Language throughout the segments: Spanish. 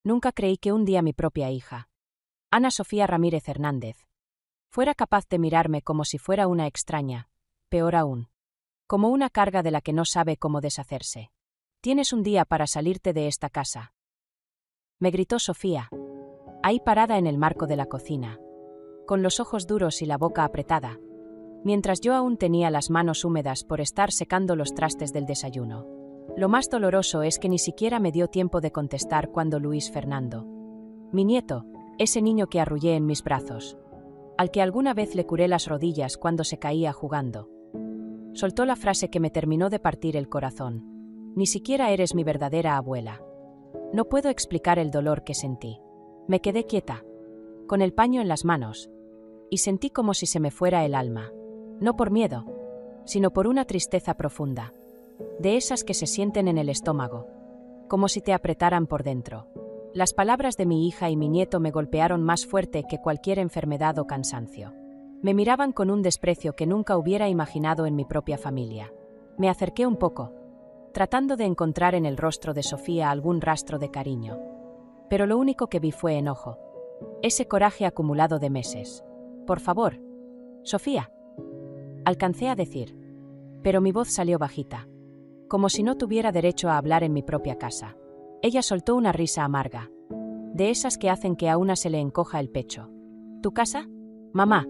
Nunca creí que un día mi propia hija, Ana Sofía Ramírez Hernández, fuera capaz de mirarme como si fuera una extraña, peor aún, como una carga de la que no sabe cómo deshacerse. Tienes un día para salirte de esta casa. Me gritó Sofía, ahí parada en el marco de la cocina, con los ojos duros y la boca apretada, mientras yo aún tenía las manos húmedas por estar secando los trastes del desayuno. Lo más doloroso es que ni siquiera me dio tiempo de contestar cuando Luis Fernando, mi nieto, ese niño que arrullé en mis brazos, al que alguna vez le curé las rodillas cuando se caía jugando, soltó la frase que me terminó de partir el corazón. Ni siquiera eres mi verdadera abuela. No puedo explicar el dolor que sentí. Me quedé quieta, con el paño en las manos, y sentí como si se me fuera el alma. No por miedo, sino por una tristeza profunda, de esas que se sienten en el estómago, como si te apretaran por dentro. Las palabras de mi hija y mi nieto me golpearon más fuerte que cualquier enfermedad o cansancio. Me miraban con un desprecio que nunca hubiera imaginado en mi propia familia. Me acerqué un poco, tratando de encontrar en el rostro de Sofía algún rastro de cariño. Pero lo único que vi fue enojo. Ese coraje acumulado de meses. Por favor, Sofía. Alcancé a decir. Pero mi voz salió bajita, como si no tuviera derecho a hablar en mi propia casa. Ella soltó una risa amarga, de esas que hacen que a una se le encoja el pecho. ¿Tu casa? Mamá,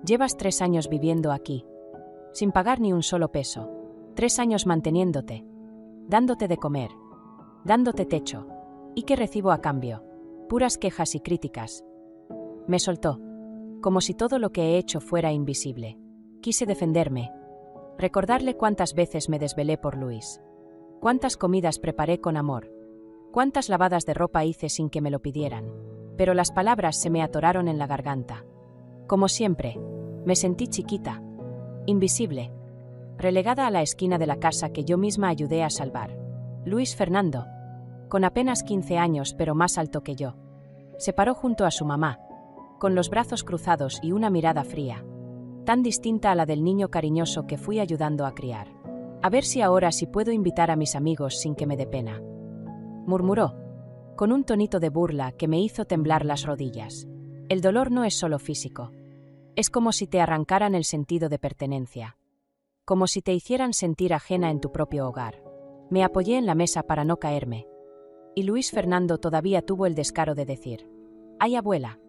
llevas 3 años viviendo aquí, sin pagar ni un solo peso. 3 años manteniéndote, dándote de comer, dándote techo. ¿Y qué recibo a cambio? Puras quejas y críticas. Me soltó, como si todo lo que he hecho fuera invisible. Quise defenderme, recordarle cuántas veces me desvelé por Luis, cuántas comidas preparé con amor, cuántas lavadas de ropa hice sin que me lo pidieran. Pero las palabras se me atoraron en la garganta. Como siempre, me sentí chiquita, invisible, relegada a la esquina de la casa que yo misma ayudé a salvar. Luis Fernando, con apenas 15 años pero más alto que yo, se paró junto a su mamá, con los brazos cruzados y una mirada fría, tan distinta a la del niño cariñoso que fui ayudando a criar. A ver si ahora sí puedo invitar a mis amigos sin que me dé pena, murmuró, con un tonito de burla que me hizo temblar las rodillas. El dolor no es solo físico. Es como si te arrancaran el sentido de pertenencia, como si te hicieran sentir ajena en tu propio hogar. Me apoyé en la mesa para no caerme, y Luis Fernando todavía tuvo el descaro de decir: «Ay, abuela,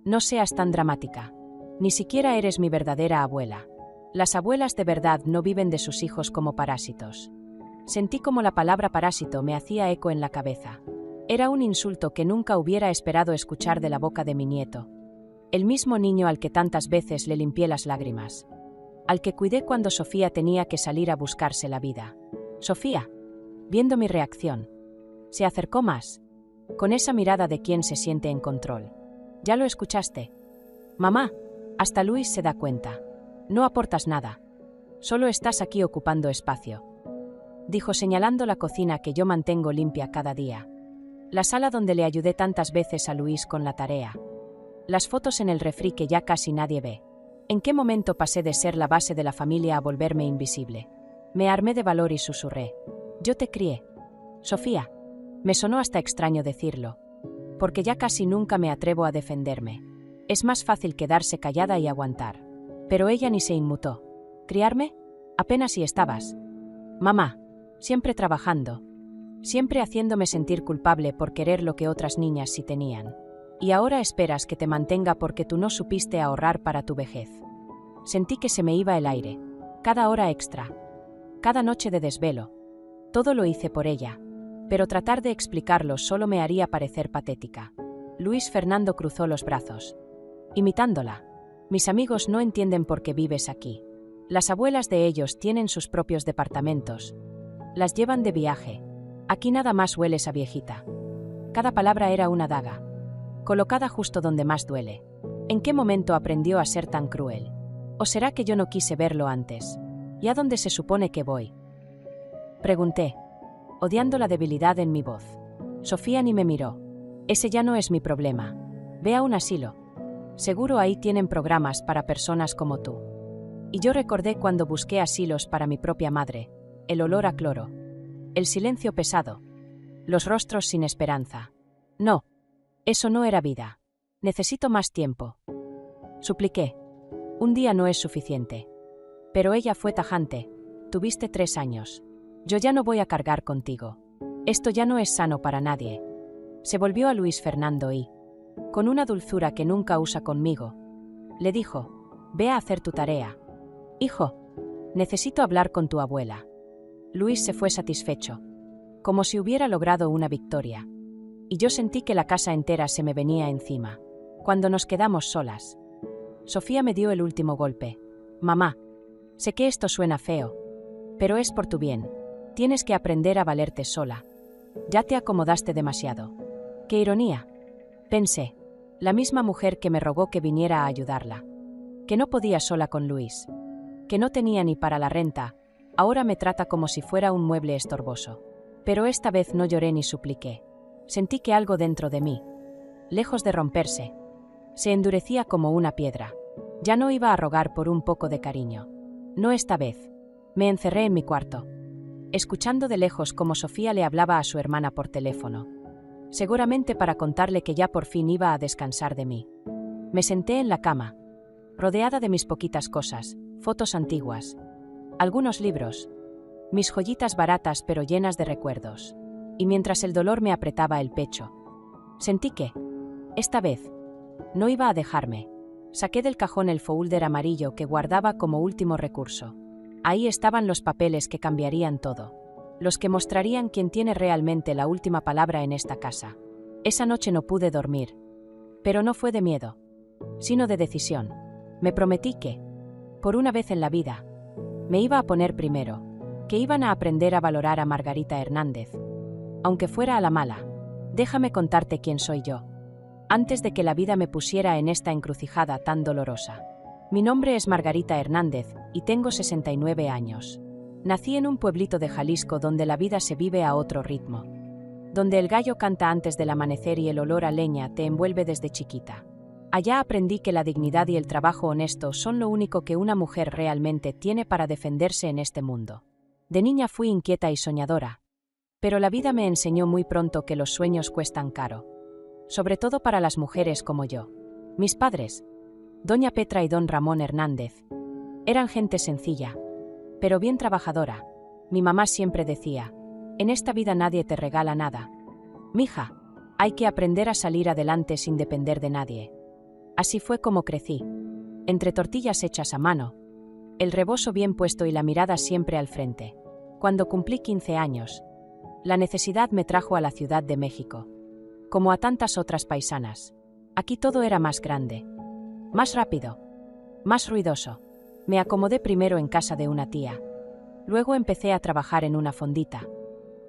no seas tan dramática. Ni siquiera eres mi verdadera abuela. Las abuelas de verdad no viven de sus hijos como parásitos». Sentí como la palabra parásito me hacía eco en la cabeza. Era un insulto que nunca hubiera esperado escuchar de la boca de mi nieto. El mismo niño al que tantas veces le limpié las lágrimas. Al que cuidé cuando Sofía tenía que salir a buscarse la vida. Sofía, viendo mi reacción, se acercó más, con esa mirada de quien se siente en control. «¿Ya lo escuchaste? Mamá, hasta Luis se da cuenta. No aportas nada. Solo estás aquí ocupando espacio», dijo señalando la cocina que yo mantengo limpia cada día. La sala donde le ayudé tantas veces a Luis con la tarea. Las fotos en el refri que ya casi nadie ve. ¿En qué momento pasé de ser la base de la familia a volverme invisible? Me armé de valor y susurré: «Yo te crié, Sofía». Me sonó hasta extraño decirlo, porque ya casi nunca me atrevo a defenderme. Es más fácil quedarse callada y aguantar. Pero ella ni se inmutó. ¿Criarme? Apenas si estabas. Mamá, siempre trabajando, siempre haciéndome sentir culpable por querer lo que otras niñas sí tenían. Y ahora esperas que te mantenga porque tú no supiste ahorrar para tu vejez. Sentí que se me iba el aire. Cada hora extra, cada noche de desvelo, todo lo hice por ella. Pero tratar de explicarlo solo me haría parecer patética. Luis Fernando cruzó los brazos, imitándola. «Mis amigos no entienden por qué vives aquí. Las abuelas de ellos tienen sus propios departamentos. Las llevan de viaje. Aquí nada más hueles a viejita». Cada palabra era una daga, colocada justo donde más duele. ¿En qué momento aprendió a ser tan cruel? ¿O será que yo no quise verlo antes? ¿Y a dónde se supone que voy?, pregunté, odiando la debilidad en mi voz. Sofía ni me miró. «Ese ya no es mi problema. Ve a un asilo. Seguro ahí tienen programas para personas como tú». Y yo recordé cuando busqué asilos para mi propia madre, el olor a cloro, el silencio pesado, los rostros sin esperanza. No, eso no era vida. Necesito más tiempo. Supliqué. Un día no es suficiente. Pero ella fue tajante. Tuviste 3 años. Yo ya no voy a cargar contigo. Esto ya no es sano para nadie. Se volvió a Luis Fernando y, con una dulzura que nunca usa conmigo, le dijo: ve a hacer tu tarea. Hijo, necesito hablar con tu abuela. Luis se fue satisfecho, como si hubiera logrado una victoria. Y yo sentí que la casa entera se me venía encima. Cuando nos quedamos solas, Sofía me dio el último golpe. Mamá, sé que esto suena feo, pero es por tu bien. Tienes que aprender a valerte sola. Ya te acomodaste demasiado. ¡Qué ironía! Pensé. La misma mujer que me rogó que viniera a ayudarla. Que no podía sola con Luis. Que no tenía ni para la renta. Ahora me trata como si fuera un mueble estorboso. Pero esta vez no lloré ni supliqué. Sentí que algo dentro de mí, lejos de romperse, se endurecía como una piedra. Ya no iba a rogar por un poco de cariño. No esta vez. Me encerré en mi cuarto, escuchando de lejos cómo Sofía le hablaba a su hermana por teléfono. Seguramente para contarle que ya por fin iba a descansar de mí. Me senté en la cama, rodeada de mis poquitas cosas, fotos antiguas, algunos libros, mis joyitas baratas pero llenas de recuerdos. Y mientras el dolor me apretaba el pecho, sentí que, esta vez, no iba a dejarme. Saqué del cajón el folder amarillo que guardaba como último recurso. Ahí estaban los papeles que cambiarían todo. Los que mostrarían quién tiene realmente la última palabra en esta casa. Esa noche no pude dormir. Pero no fue de miedo, sino de decisión. Me prometí que, por una vez en la vida, me iba a poner primero, que iban a aprender a valorar a Margarita Hernández. Aunque fuera a la mala. Déjame contarte quién soy yo. Antes de que la vida me pusiera en esta encrucijada tan dolorosa. Mi nombre es Margarita Hernández y tengo 69 años. Nací en un pueblito de Jalisco donde la vida se vive a otro ritmo. Donde el gallo canta antes del amanecer y el olor a leña te envuelve desde chiquita. Allá aprendí que la dignidad y el trabajo honesto son lo único que una mujer realmente tiene para defenderse en este mundo. De niña fui inquieta y soñadora. Pero la vida me enseñó muy pronto que los sueños cuestan caro. Sobre todo para las mujeres como yo. Mis padres, doña Petra y don Ramón Hernández, eran gente sencilla, pero bien trabajadora. Mi mamá siempre decía: en esta vida nadie te regala nada. Mija, hay que aprender a salir adelante sin depender de nadie. Así fue como crecí. Entre tortillas hechas a mano, el rebozo bien puesto y la mirada siempre al frente. Cuando cumplí 15 años, la necesidad me trajo a la Ciudad de México. Como a tantas otras paisanas. Aquí todo era más grande, más rápido, más ruidoso. Me acomodé primero en casa de una tía. Luego empecé a trabajar en una fondita.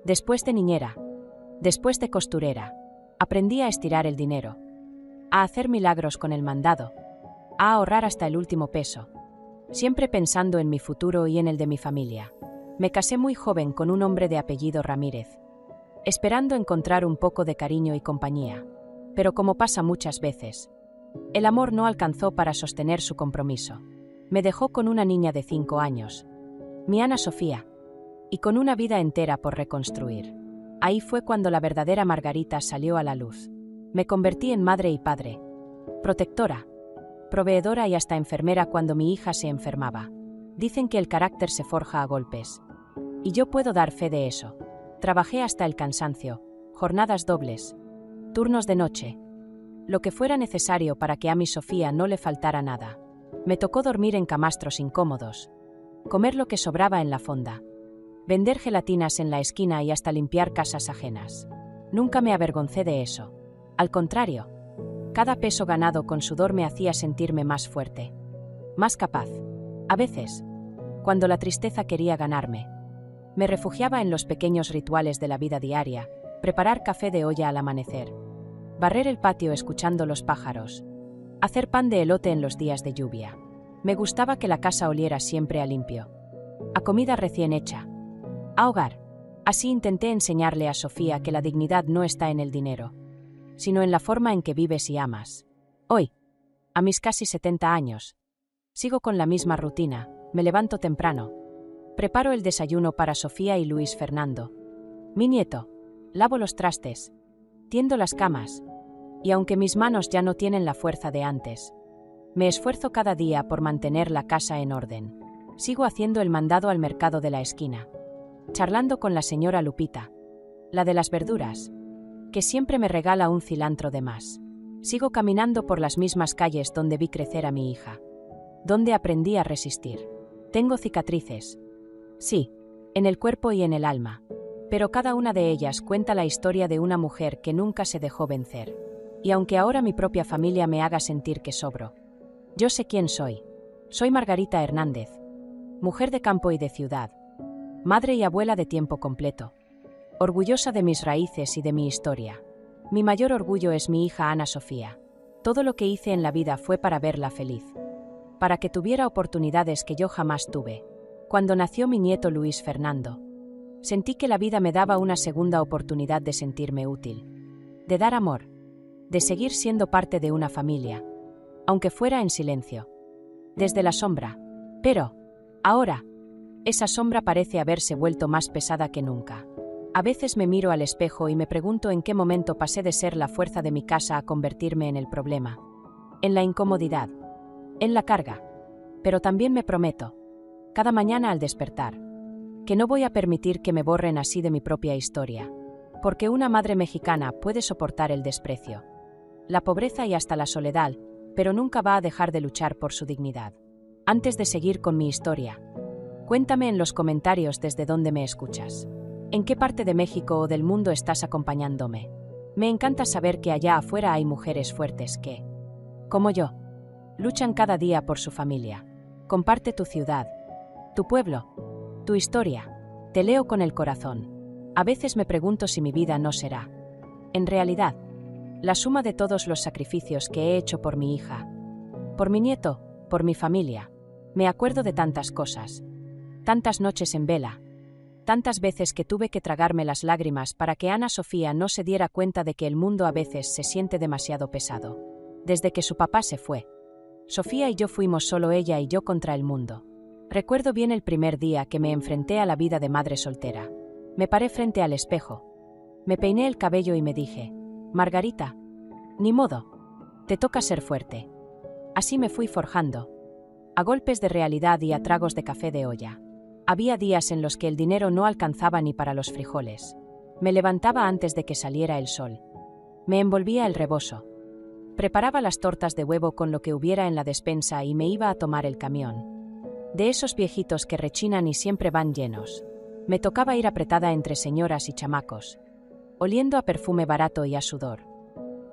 Después de niñera. Después de costurera. Aprendí a estirar el dinero. A hacer milagros con el mandado. A ahorrar hasta el último peso. Siempre pensando en mi futuro y en el de mi familia. Me casé muy joven con un hombre de apellido Ramírez, esperando encontrar un poco de cariño y compañía. Pero como pasa muchas veces, el amor no alcanzó para sostener su compromiso. Me dejó con una niña de 5 años, mi Ana Sofía, y con una vida entera por reconstruir. Ahí fue cuando la verdadera Margarita salió a la luz. Me convertí en madre y padre, protectora, proveedora y hasta enfermera cuando mi hija se enfermaba. Dicen que el carácter se forja a golpes. Y yo puedo dar fe de eso. Trabajé hasta el cansancio, jornadas dobles, turnos de noche, lo que fuera necesario para que a mi Sofía no le faltara nada. Me tocó dormir en camastros incómodos, comer lo que sobraba en la fonda, vender gelatinas en la esquina y hasta limpiar casas ajenas. Nunca me avergoncé de eso. Al contrario, cada peso ganado con sudor me hacía sentirme más fuerte, más capaz. A veces, cuando la tristeza quería ganarme, me refugiaba en los pequeños rituales de la vida diaria, preparar café de olla al amanecer, barrer el patio escuchando los pájaros, hacer pan de elote en los días de lluvia. Me gustaba que la casa oliera siempre a limpio, a comida recién hecha, a hogar. Así intenté enseñarle a Sofía que la dignidad no está en el dinero, sino en la forma en que vives y amas. Hoy, a mis casi 70 años, sigo con la misma rutina. Me levanto temprano. Preparo el desayuno para Sofía y Luis Fernando, mi nieto. Lavo los trastes. Tiendo las camas. Y aunque mis manos ya no tienen la fuerza de antes, me esfuerzo cada día por mantener la casa en orden. Sigo haciendo el mandado al mercado de la esquina, charlando con la señora Lupita, la de las verduras, que siempre me regala un cilantro de más. Sigo caminando por las mismas calles donde vi crecer a mi hija, donde aprendí a resistir. Tengo cicatrices, sí, en el cuerpo y en el alma, pero cada una de ellas cuenta la historia de una mujer que nunca se dejó vencer. Y aunque ahora mi propia familia me haga sentir que sobro, yo sé quién soy. Soy Margarita Hernández, mujer de campo y de ciudad, madre y abuela de tiempo completo, orgullosa de mis raíces y de mi historia. Mi mayor orgullo es mi hija Ana Sofía. Todo lo que hice en la vida fue para verla feliz, para que tuviera oportunidades que yo jamás tuve. Cuando nació mi nieto Luis Fernando, sentí que la vida me daba una segunda oportunidad de sentirme útil, de dar amor, de seguir siendo parte de una familia, aunque fuera en silencio, desde la sombra. Pero, ahora, esa sombra parece haberse vuelto más pesada que nunca. A veces me miro al espejo y me pregunto en qué momento pasé de ser la fuerza de mi casa a convertirme en el problema, en la incomodidad, en la carga. Pero también me prometo, cada mañana al despertar, que no voy a permitir que me borren así de mi propia historia, porque una madre mexicana puede soportar el desprecio, la pobreza y hasta la soledad, pero nunca va a dejar de luchar por su dignidad. Antes de seguir con mi historia, cuéntame en los comentarios desde dónde me escuchas. ¿En qué parte de México o del mundo estás acompañándome? Me encanta saber que allá afuera hay mujeres fuertes que, como yo, luchan cada día por su familia. Comparte tu ciudad, tu pueblo, tu historia. Te leo con el corazón. A veces me pregunto si mi vida no será, en realidad, la suma de todos los sacrificios que he hecho por mi hija, por mi nieto, por mi familia. Me acuerdo de tantas cosas, tantas noches en vela, tantas veces que tuve que tragarme las lágrimas para que Ana Sofía no se diera cuenta de que el mundo a veces se siente demasiado pesado. Desde que su papá se fue, Sofía y yo fuimos solo ella y yo contra el mundo. Recuerdo bien el primer día que me enfrenté a la vida de madre soltera. Me paré frente al espejo, me peiné el cabello y me dije: Margarita, ni modo, te toca ser fuerte. Así me fui forjando, a golpes de realidad y a tragos de café de olla. Había días en los que el dinero no alcanzaba ni para los frijoles. Me levantaba antes de que saliera el sol. Me envolvía el rebozo. Preparaba las tortas de huevo con lo que hubiera en la despensa y me iba a tomar el camión. De esos viejitos que rechinan y siempre van llenos. Me tocaba ir apretada entre señoras y chamacos, oliendo a perfume barato y a sudor,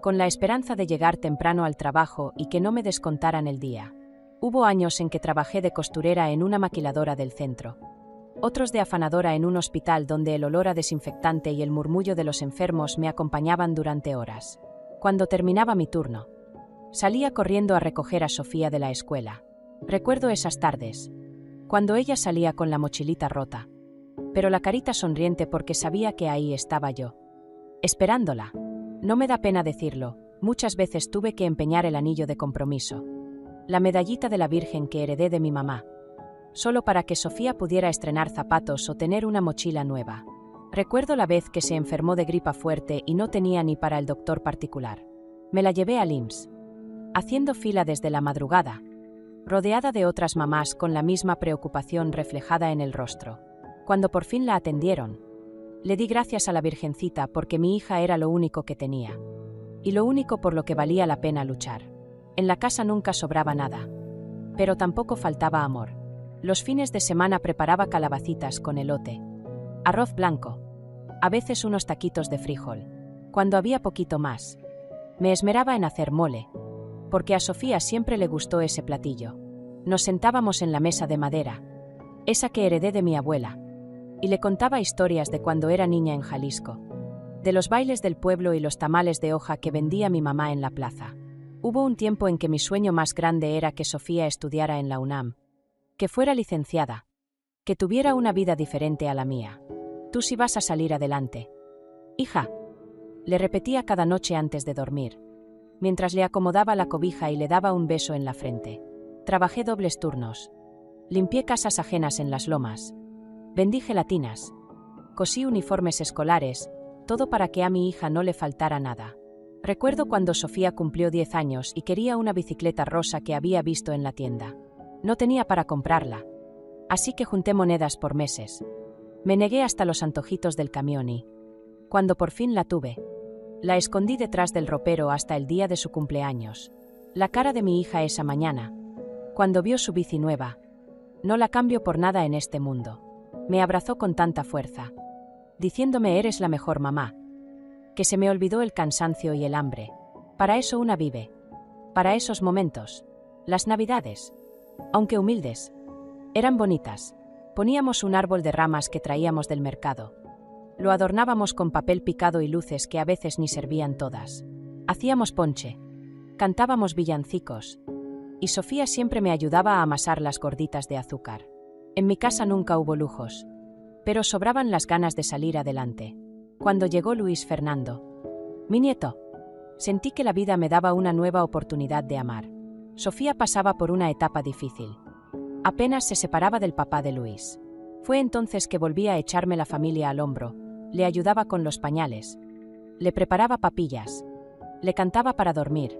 con la esperanza de llegar temprano al trabajo y que no me descontaran el día. Hubo años en que trabajé de costurera en una maquiladora del centro, otros de afanadora en un hospital donde el olor a desinfectante y el murmullo de los enfermos me acompañaban durante horas. Cuando terminaba mi turno, salía corriendo a recoger a Sofía de la escuela. Recuerdo esas tardes, cuando ella salía con la mochilita rota, pero la carita sonriente porque sabía que ahí estaba yo, esperándola. No me da pena decirlo, muchas veces tuve que empeñar el anillo de compromiso, la medallita de la Virgen que heredé de mi mamá, solo para que Sofía pudiera estrenar zapatos o tener una mochila nueva. Recuerdo la vez que se enfermó de gripa fuerte y no tenía ni para el doctor particular. Me la llevé al IMSS, haciendo fila desde la madrugada, rodeada de otras mamás con la misma preocupación reflejada en el rostro. Cuando por fin la atendieron, le di gracias a la Virgencita porque mi hija era lo único que tenía, y lo único por lo que valía la pena luchar. En la casa nunca sobraba nada, pero tampoco faltaba amor. Los fines de semana preparaba calabacitas con elote, arroz blanco, a veces unos taquitos de frijol. Cuando había poquito más, me esmeraba en hacer mole, porque a Sofía siempre le gustó ese platillo. Nos sentábamos en la mesa de madera, esa que heredé de mi abuela, y le contaba historias de cuando era niña en Jalisco, de los bailes del pueblo y los tamales de hoja que vendía mi mamá en la plaza. Hubo un tiempo en que mi sueño más grande era que Sofía estudiara en la UNAM, que fuera licenciada, que tuviera una vida diferente a la mía. Tú sí vas a salir adelante, hija, le repetía cada noche antes de dormir, mientras le acomodaba la cobija y le daba un beso en la frente. Trabajé dobles turnos, limpié casas ajenas en las lomas, vendí gelatinas, cosí uniformes escolares todo para que a mi hija no le faltara nada. Recuerdo cuando Sofía cumplió 10 años y quería una bicicleta rosa que había visto en la tienda. No tenía para comprarla, así que junté monedas por meses. Me negué hasta los antojitos del camión y, cuando por fin la tuve, la escondí detrás del ropero hasta el día de su cumpleaños. La cara de mi hija esa mañana, cuando vio su bici nueva, no la cambio por nada en este mundo. Me abrazó con tanta fuerza, diciéndome eres la mejor mamá, que se me olvidó el cansancio y el hambre. Para eso una vive. Para esos momentos. Las navidades, aunque humildes, eran bonitas. Poníamos un árbol de ramas que traíamos del mercado. Lo adornábamos con papel picado y luces que a veces ni servían todas. Hacíamos ponche. Cantábamos villancicos. Y Sofía siempre me ayudaba a amasar las gorditas de azúcar. En mi casa nunca hubo lujos, pero sobraban las ganas de salir adelante. Cuando llegó Luis Fernando, mi nieto, sentí que la vida me daba una nueva oportunidad de amar. Sofía pasaba por una etapa difícil. Apenas se separaba del papá de Luis. Fue entonces que volví a echarme la familia al hombro, le ayudaba con los pañales, le preparaba papillas, le cantaba para dormir,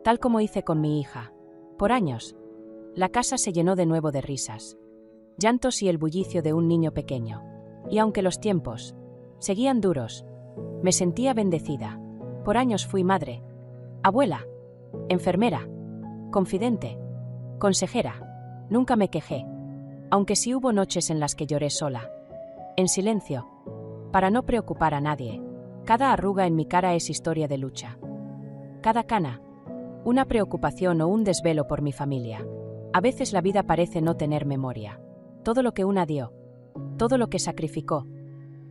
tal como hice con mi hija. Por años, la casa se llenó de nuevo de risas, llantos y el bullicio de un niño pequeño. Y aunque los tiempos seguían duros, me sentía bendecida. Por años fui madre, abuela, enfermera, confidente, consejera. Nunca me quejé, aunque sí hubo noches en las que lloré sola, en silencio, para no preocupar a nadie. Cada arruga en mi cara es historia de lucha. Cada cana, una preocupación o un desvelo por mi familia. A veces la vida parece no tener memoria. Todo lo que una dio, todo lo que sacrificó,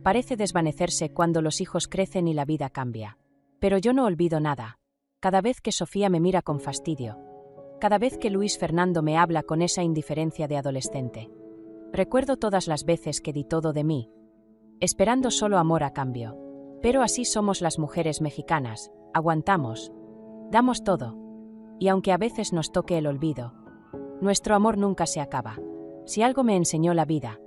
parece desvanecerse cuando los hijos crecen y la vida cambia. Pero yo no olvido nada. Cada vez que Sofía me mira con fastidio, cada vez que Luis Fernando me habla con esa indiferencia de adolescente, recuerdo todas las veces que di todo de mí, esperando solo amor a cambio. Pero así somos las mujeres mexicanas, aguantamos, damos todo, y aunque a veces nos toque el olvido, nuestro amor nunca se acaba. Si algo me enseñó la vida,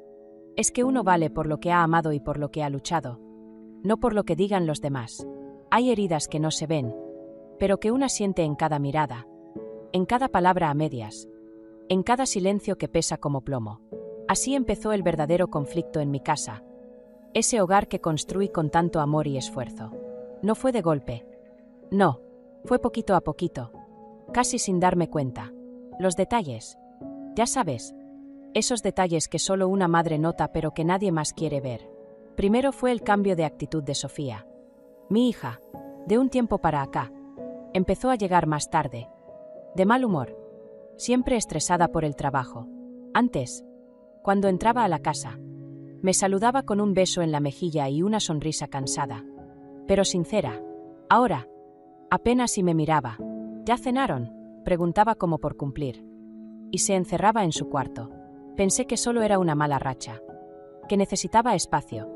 es que uno vale por lo que ha amado y por lo que ha luchado, no por lo que digan los demás. Hay heridas que no se ven, pero que una siente en cada mirada, en cada palabra a medias, en cada silencio que pesa como plomo. Así empezó el verdadero conflicto en mi casa, ese hogar que construí con tanto amor y esfuerzo. No fue de golpe. No, fue poquito a poquito, casi sin darme cuenta. Los detalles, ya sabes, esos detalles que solo una madre nota pero que nadie más quiere ver. Primero fue el cambio de actitud de Sofía. Mi hija, de un tiempo para acá, empezó a llegar más tarde, de mal humor, siempre estresada por el trabajo. Antes, cuando entraba a la casa, me saludaba con un beso en la mejilla y una sonrisa cansada, pero sincera. Ahora, apenas si me miraba. ¿Ya cenaron?, preguntaba como por cumplir. Y se encerraba en su cuarto. Pensé que solo era una mala racha, que necesitaba espacio.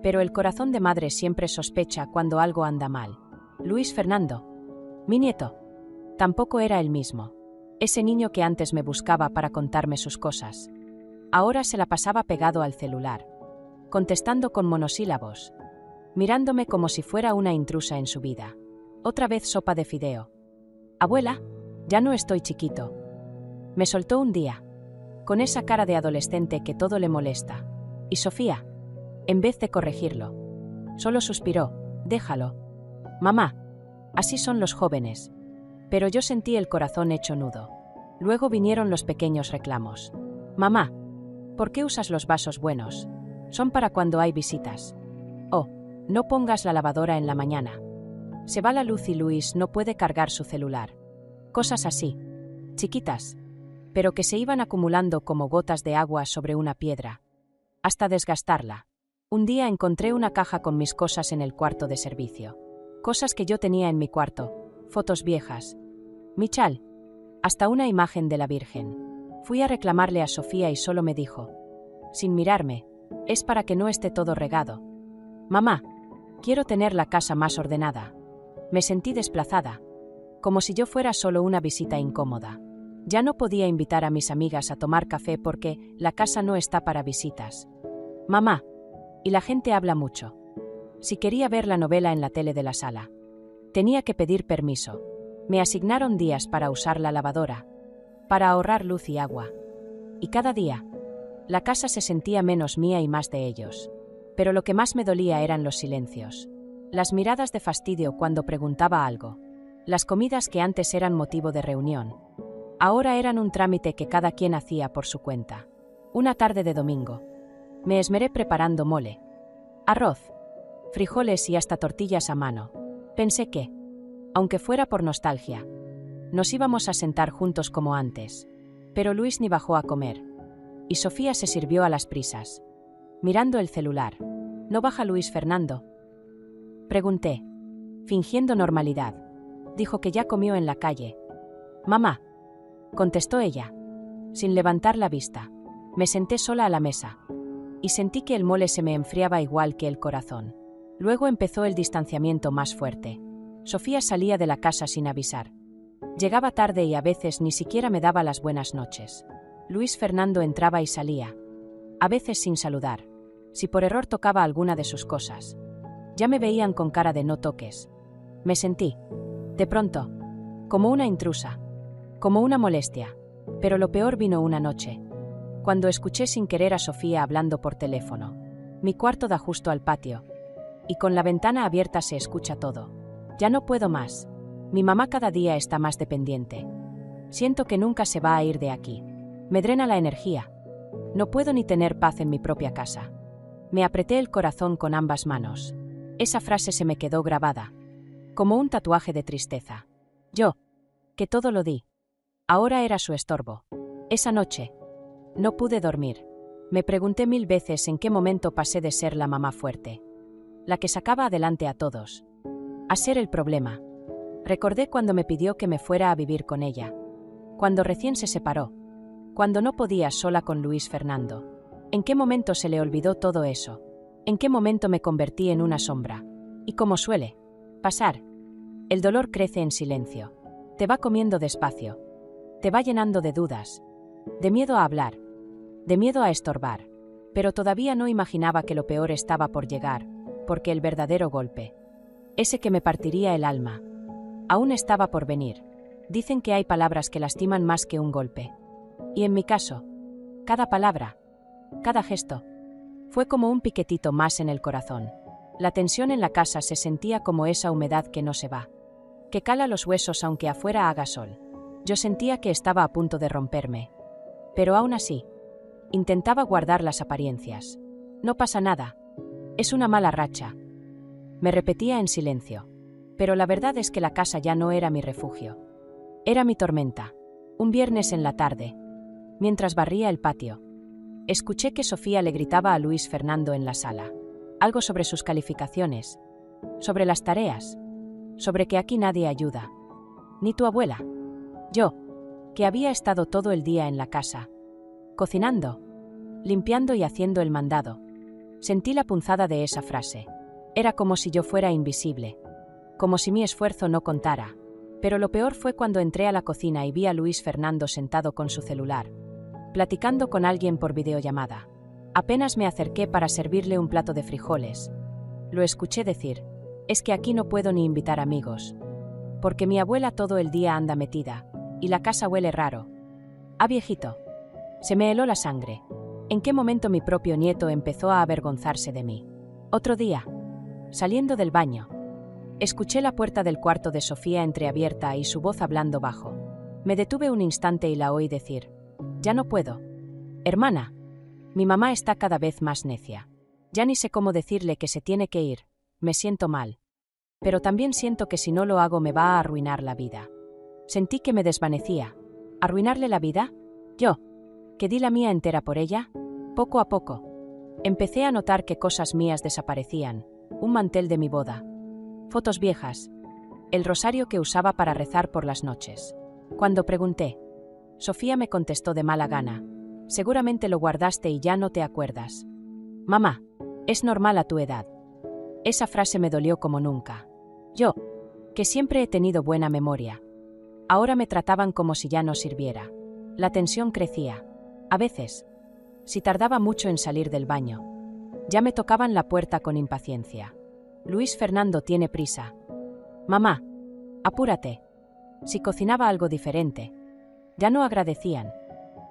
Pero el corazón de madre siempre sospecha cuando algo anda mal. Luis Fernando, mi nieto, tampoco era el mismo. Ese niño que antes me buscaba para contarme sus cosas. Ahora se la pasaba pegado al celular, contestando con monosílabos, mirándome como si fuera una intrusa en su vida. Otra vez sopa de fideo. Abuela, ya no estoy chiquito. Me soltó un día, con esa cara de adolescente que todo le molesta. Y Sofía, en vez de corregirlo, solo suspiró, déjalo. Mamá, así son los jóvenes. Pero yo sentí el corazón hecho nudo. Luego vinieron los pequeños reclamos. Mamá, ¿por qué usas los vasos buenos? Son para cuando hay visitas. Oh, no pongas la lavadora en la mañana. Se va la luz y Luis no puede cargar su celular. Cosas así, chiquitas, pero que se iban acumulando como gotas de agua sobre una piedra, hasta desgastarla. Un día encontré una caja con mis cosas en el cuarto de servicio. Cosas que yo tenía en mi cuarto, fotos viejas, mi chal, hasta una imagen de la Virgen. Fui a reclamarle a Sofía y solo me dijo, sin mirarme, es para que no esté todo regado. Mamá, quiero tener la casa más ordenada. Me sentí desplazada, como si yo fuera solo una visita incómoda. Ya no podía invitar a mis amigas a tomar café porque la casa no está para visitas. Mamá, y la gente habla mucho. Si quería ver la novela en la tele de la sala. Tenía que pedir permiso. Me asignaron días para usar la lavadora, para ahorrar luz y agua. Y cada día, la casa se sentía menos mía y más de ellos. Pero lo que más me dolía eran los silencios. Las miradas de fastidio cuando preguntaba algo. Las comidas que antes eran motivo de reunión. Ahora eran un trámite que cada quien hacía por su cuenta. Una tarde de domingo. Me esmeré preparando mole, arroz, frijoles y hasta tortillas a mano. Pensé que, aunque fuera por nostalgia, nos íbamos a sentar juntos como antes. Pero Luis ni bajó a comer. Y Sofía se sirvió a las prisas. Mirando el celular. ¿No baja Luis Fernando? Pregunté, fingiendo normalidad. Dijo que ya comió en la calle. Mamá, contestó ella, sin levantar la vista. Me senté sola a la mesa. Y sentí que el mole se me enfriaba igual que el corazón. Luego empezó el distanciamiento más fuerte. Sofía salía de la casa sin avisar. Llegaba tarde y a veces ni siquiera me daba las buenas noches. Luis Fernando entraba y salía. A veces sin saludar. Si por error tocaba alguna de sus cosas. Ya me veían con cara de no toques. Me sentí, de pronto, como una intrusa. Como una molestia. Pero lo peor vino una noche. Cuando escuché sin querer a Sofía hablando por teléfono. Mi cuarto da justo al patio. Y con la ventana abierta se escucha todo. Ya no puedo más. Mi mamá cada día está más dependiente. Siento que nunca se va a ir de aquí. Me drena la energía. No puedo ni tener paz en mi propia casa. Me apreté el corazón con ambas manos. Esa frase se me quedó grabada. Como un tatuaje de tristeza. Yo, que todo lo di. Ahora era su estorbo. Esa noche. No pude dormir. Me pregunté 1000 veces en qué momento pasé de ser la mamá fuerte. La que sacaba adelante a todos. A ser el problema. Recordé cuando me pidió que me fuera a vivir con ella. Cuando recién se separó. Cuando no podía sola con Luis Fernando. ¿En qué momento se le olvidó todo eso? ¿En qué momento me convertí en una sombra? Y como suele pasar, el dolor crece en silencio. Te va comiendo despacio. Te va llenando de dudas. De miedo a hablar. De miedo a estorbar. Pero todavía no imaginaba que lo peor estaba por llegar, porque el verdadero golpe, ese que me partiría el alma, aún estaba por venir. Dicen que hay palabras que lastiman más que un golpe. Y en mi caso, cada palabra, cada gesto, fue como un piquetito más en el corazón. La tensión en la casa se sentía como esa humedad que no se va, que cala los huesos aunque afuera haga sol. Yo sentía que estaba a punto de romperme. Pero aún así, intentaba guardar las apariencias. No pasa nada. Es una mala racha. Me repetía en silencio. Pero la verdad es que la casa ya no era mi refugio. Era mi tormenta. Un viernes en la tarde, mientras barría el patio, escuché que Sofía le gritaba a Luis Fernando en la sala. Algo sobre sus calificaciones, sobre las tareas, sobre que aquí nadie ayuda. Ni tu abuela. Yo, que había estado todo el día en la casa, cocinando, limpiando y haciendo el mandado. Sentí la punzada de esa frase. Era como si yo fuera invisible, como si mi esfuerzo no contara. Pero lo peor fue cuando entré a la cocina y vi a Luis Fernando sentado con su celular, platicando con alguien por videollamada. Apenas me acerqué para servirle un plato de frijoles. Lo escuché decir, es que aquí no puedo ni invitar amigos, porque mi abuela todo el día anda metida, y la casa huele raro. Ah, viejito. Se me heló la sangre. ¿En qué momento mi propio nieto empezó a avergonzarse de mí? Otro día, saliendo del baño, escuché la puerta del cuarto de Sofía entreabierta y su voz hablando bajo. Me detuve un instante y la oí decir, ya no puedo. Hermana, mi mamá está cada vez más necia. Ya ni sé cómo decirle que se tiene que ir. Me siento mal. Pero también siento que si no lo hago me va a arruinar la vida. Sentí que me desvanecía. ¿Arruinarle la vida? Yo, que di la mía entera por ella. Poco a poco, empecé a notar que cosas mías desaparecían. Un mantel de mi boda. Fotos viejas. El rosario que usaba para rezar por las noches. Cuando pregunté, Sofía me contestó de mala gana. Seguramente lo guardaste y ya no te acuerdas. Mamá, es normal a tu edad. Esa frase me dolió como nunca. Yo, que siempre he tenido buena memoria. Ahora me trataban como si ya no sirviera. La tensión crecía. A veces, si tardaba mucho en salir del baño, ya me tocaban la puerta con impaciencia. Luis Fernando tiene prisa. Mamá, apúrate. Si cocinaba algo diferente. Ya no agradecían.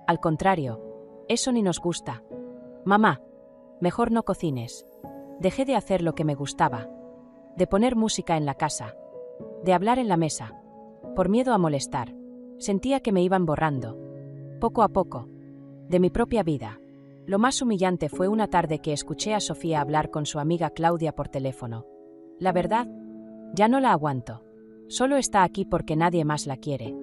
Al contrario, eso ni nos gusta. Mamá, mejor no cocines. Dejé de hacer lo que me gustaba. De poner música en la casa. De hablar en la mesa. Por miedo a molestar. Sentía que me iban borrando. Poco a poco. De mi propia vida. Lo más humillante fue una tarde que escuché a Sofía hablar con su amiga Claudia por teléfono. La verdad, ya no la aguanto. Solo está aquí porque nadie más la quiere.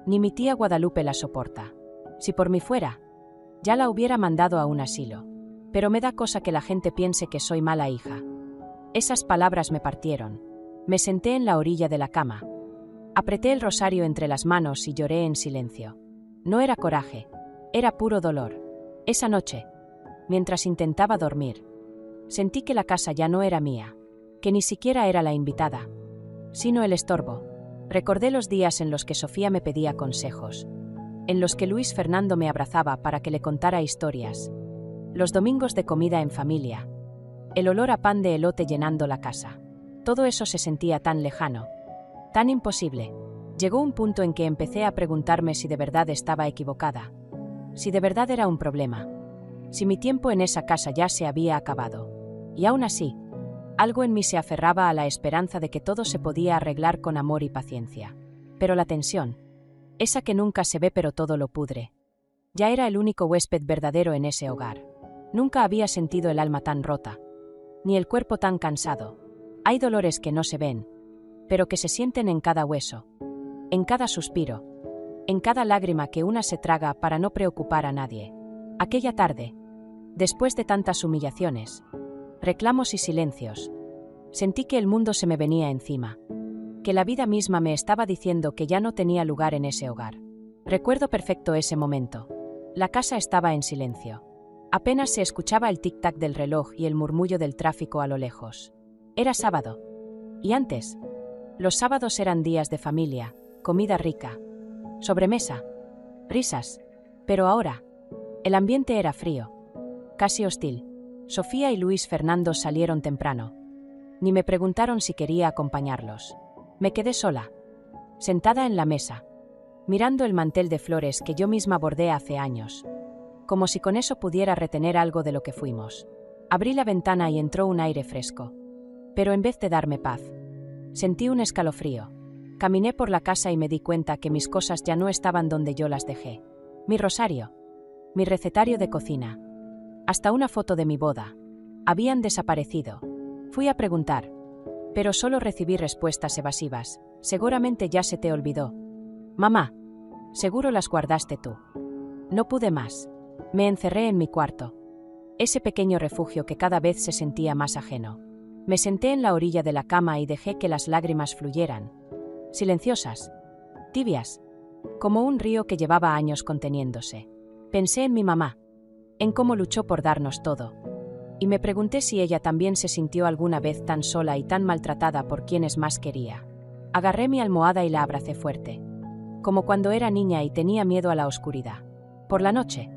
Ni mi tía Guadalupe la soporta. Si por mí fuera, ya la hubiera mandado a un asilo. Pero me da cosa que la gente piense que soy mala hija. Esas palabras me partieron. Me senté en la orilla de la cama. Apreté el rosario entre las manos y lloré en silencio. No era coraje, era puro dolor. Esa noche, mientras intentaba dormir, sentí que la casa ya no era mía, que ni siquiera era la invitada, sino el estorbo. Recordé los días en los que Sofía me pedía consejos, en los que Luis Fernando me abrazaba para que le contara historias, los domingos de comida en familia, el olor a pan de elote llenando la casa. Todo eso se sentía tan lejano, tan imposible. Llegó un punto en que empecé a preguntarme si de verdad estaba equivocada, si de verdad era un problema, si mi tiempo en esa casa ya se había acabado. Y aún así, algo en mí se aferraba a la esperanza de que todo se podía arreglar con amor y paciencia. Pero la tensión, esa que nunca se ve pero todo lo pudre, ya era el único huésped verdadero en ese hogar. Nunca había sentido el alma tan rota, ni el cuerpo tan cansado. Hay dolores que no se ven, pero que se sienten en cada hueso, en cada suspiro, en cada lágrima que una se traga para no preocupar a nadie. Aquella tarde, después de tantas humillaciones, reclamos y silencios, sentí que el mundo se me venía encima, que la vida misma me estaba diciendo que ya no tenía lugar en ese hogar. Recuerdo perfecto ese momento. La casa estaba en silencio. Apenas se escuchaba el tic-tac del reloj y el murmullo del tráfico a lo lejos. Era sábado. Y antes, los sábados eran días de familia, comida rica, sobremesa, risas. Pero ahora, el ambiente era frío, casi hostil. Sofía y Luis Fernando salieron temprano. Ni me preguntaron si quería acompañarlos. Me quedé sola, sentada en la mesa, mirando el mantel de flores que yo misma bordé hace años, como si con eso pudiera retener algo de lo que fuimos. Abrí la ventana y entró un aire fresco. Pero en vez de darme paz, sentí un escalofrío. Caminé por la casa y me di cuenta que mis cosas ya no estaban donde yo las dejé. Mi rosario, mi recetario de cocina, hasta una foto de mi boda, habían desaparecido. Fui a preguntar, pero solo recibí respuestas evasivas. Seguramente ya se te olvidó. Mamá, seguro las guardaste tú. No pude más. Me encerré en mi cuarto, ese pequeño refugio que cada vez se sentía más ajeno. Me senté en la orilla de la cama y dejé que las lágrimas fluyeran, silenciosas, tibias, como un río que llevaba años conteniéndose. Pensé en mi mamá, en cómo luchó por darnos todo, y me pregunté si ella también se sintió alguna vez tan sola y tan maltratada por quienes más quería. Agarré mi almohada y la abracé fuerte, como cuando era niña y tenía miedo a la oscuridad. Por la noche,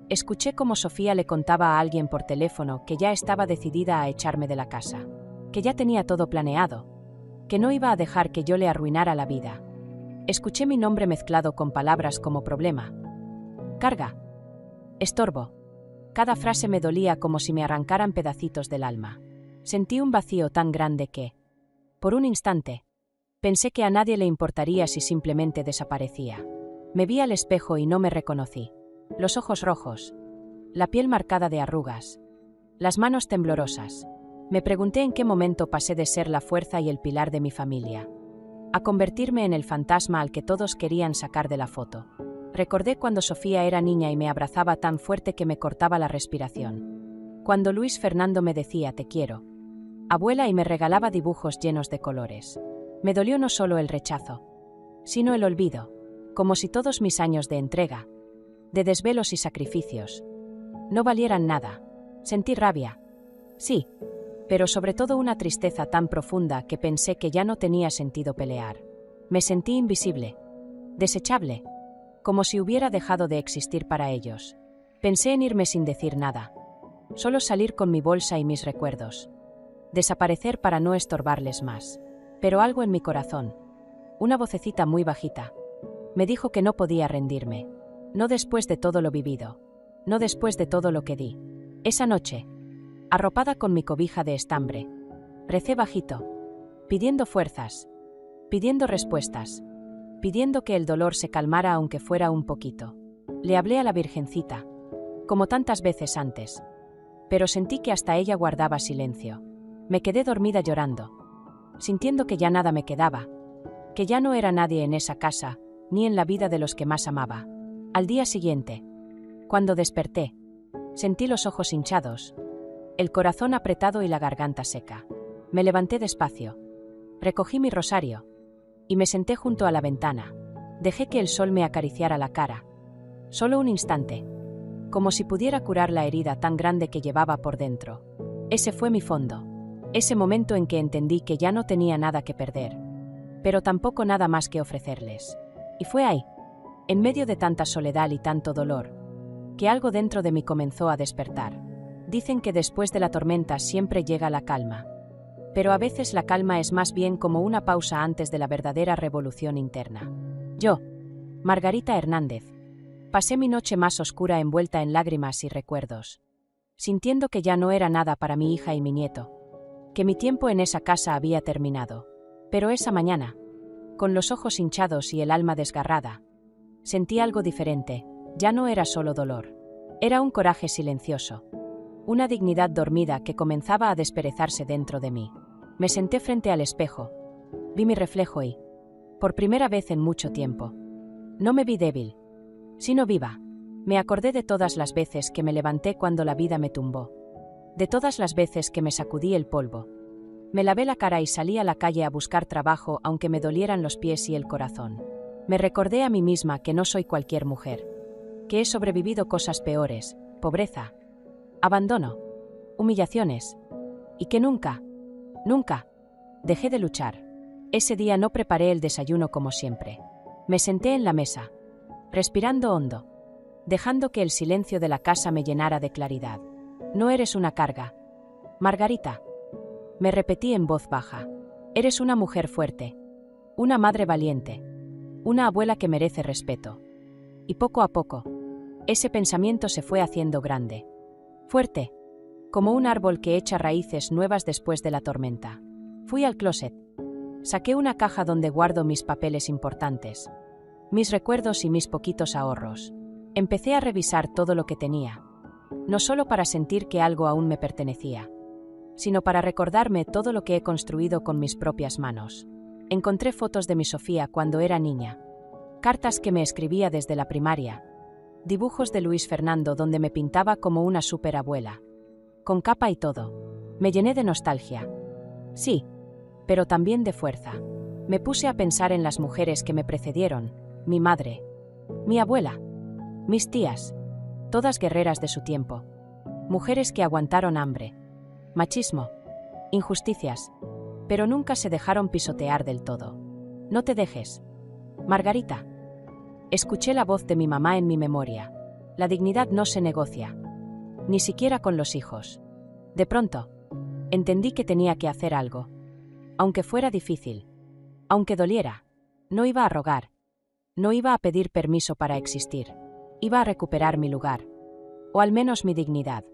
escuché cómo Sofía le contaba a alguien por teléfono que ya estaba decidida a echarme de la casa, que ya tenía todo planeado, que no iba a dejar que yo le arruinara la vida. Escuché mi nombre mezclado con palabras como problema, carga, estorbo. Cada frase me dolía como si me arrancaran pedacitos del alma. Sentí un vacío tan grande que, por un instante, pensé que a nadie le importaría si simplemente desaparecía. Me vi al espejo y no me reconocí. Los ojos rojos, la piel marcada de arrugas, las manos temblorosas. Me pregunté en qué momento pasé de ser la fuerza y el pilar de mi familia a convertirme en el fantasma al que todos querían sacar de la foto. Recordé cuando Sofía era niña y me abrazaba tan fuerte que me cortaba la respiración. Cuando Luis Fernando me decía «te quiero, abuela» y me regalaba dibujos llenos de colores. Me dolió no solo el rechazo, sino el olvido, como si todos mis años de entrega, de desvelos y sacrificios, no valieran nada. Sentí rabia, sí, pero sobre todo una tristeza tan profunda que pensé que ya no tenía sentido pelear. Me sentí invisible, desechable, como si hubiera dejado de existir para ellos. Pensé en irme sin decir nada, solo salir con mi bolsa y mis recuerdos. desaparecer para no estorbarles más. Pero algo en mi corazón, una vocecita muy bajita, me dijo que no podía rendirme. No después de todo lo vivido. No después de todo lo que di. Esa noche, arropada con mi cobija de estambre, recé bajito, pidiendo fuerzas, pidiendo respuestas, pidiendo que el dolor se calmara aunque fuera un poquito. Le hablé a la Virgencita, como tantas veces antes, pero sentí que hasta ella guardaba silencio. Me quedé dormida llorando, sintiendo que ya nada me quedaba, que ya no era nadie en esa casa, ni en la vida de los que más amaba. Al día siguiente, cuando desperté, sentí los ojos hinchados, el corazón apretado y la garganta seca. Me levanté despacio, recogí mi rosario y me senté junto a la ventana. Dejé que el sol me acariciara la cara. Solo un instante, como si pudiera curar la herida tan grande que llevaba por dentro. Ese fue mi fondo, ese momento en que entendí que ya no tenía nada que perder, pero tampoco nada más que ofrecerles. Y fue ahí, en medio de tanta soledad y tanto dolor, que algo dentro de mí comenzó a despertar. Dicen que después de la tormenta siempre llega la calma, pero a veces la calma es más bien como una pausa antes de la verdadera revolución interna. Yo, Margarita Hernández, pasé mi noche más oscura envuelta en lágrimas y recuerdos, sintiendo que ya no era nada para mi hija y mi nieto, que mi tiempo en esa casa había terminado. Pero esa mañana, con los ojos hinchados y el alma desgarrada, sentí algo diferente. Ya no era solo dolor. Era un coraje silencioso, una dignidad dormida que comenzaba a desperezarse dentro de mí. Me senté frente al espejo, vi mi reflejo y, por primera vez en mucho tiempo, no me vi débil, sino viva. Me acordé de todas las veces que me levanté cuando la vida me tumbó, de todas las veces que me sacudí el polvo. Me lavé la cara y salí a la calle a buscar trabajo aunque me dolieran los pies y el corazón. Me recordé a mí misma que no soy cualquier mujer, que he sobrevivido cosas peores, pobreza, abandono, humillaciones, y que nunca, nunca, dejé de luchar. Ese día no preparé el desayuno como siempre. Me senté en la mesa, respirando hondo, dejando que el silencio de la casa me llenara de claridad. No eres una carga, Margarita, me repetí en voz baja. Eres una mujer fuerte, una madre valiente, una abuela que merece respeto. Y poco a poco, ese pensamiento se fue haciendo grande, fuerte, como un árbol que echa raíces nuevas después de la tormenta. Fui al closet, saqué una caja donde guardo mis papeles importantes, mis recuerdos y mis poquitos ahorros. Empecé a revisar todo lo que tenía, no solo para sentir que algo aún me pertenecía, sino para recordarme todo lo que he construido con mis propias manos. Encontré fotos de mi Sofía cuando era niña, cartas que me escribía desde la primaria, dibujos de Luis Fernando donde me pintaba como una superabuela, con capa y todo. Me llené de nostalgia. Sí, pero también de fuerza. Me puse a pensar en las mujeres que me precedieron, mi madre, mi abuela, mis tías, todas guerreras de su tiempo, mujeres que aguantaron hambre, machismo, injusticias, pero nunca se dejaron pisotear del todo. No te dejes, Margarita. Escuché la voz de mi mamá en mi memoria. La dignidad no se negocia, ni siquiera con los hijos. De pronto, entendí que tenía que hacer algo. Aunque fuera difícil, aunque doliera, no iba a rogar, no iba a pedir permiso para existir. Iba a recuperar mi lugar, o al menos mi dignidad.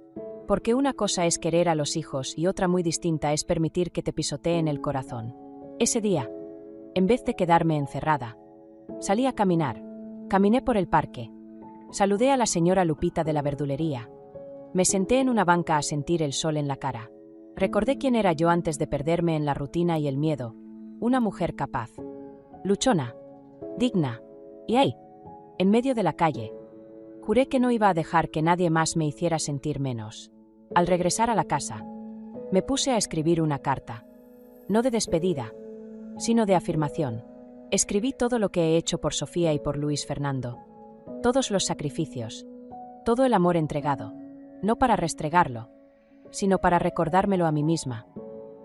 Porque una cosa es querer a los hijos y otra muy distinta es permitir que te pisoteen el corazón. Ese día, en vez de quedarme encerrada, salí a caminar. Caminé por el parque. Saludé a la señora Lupita de la verdulería. Me senté en una banca a sentir el sol en la cara. Recordé quién era yo antes de perderme en la rutina y el miedo. Una mujer capaz, luchona, digna. Y ahí, en medio de la calle, juré que no iba a dejar que nadie más me hiciera sentir menos. Al regresar a la casa, me puse a escribir una carta. No de despedida, sino de afirmación. Escribí todo lo que he hecho por Sofía y por Luis Fernando. Todos los sacrificios. Todo el amor entregado. No para restregarlo, sino para recordármelo a mí misma.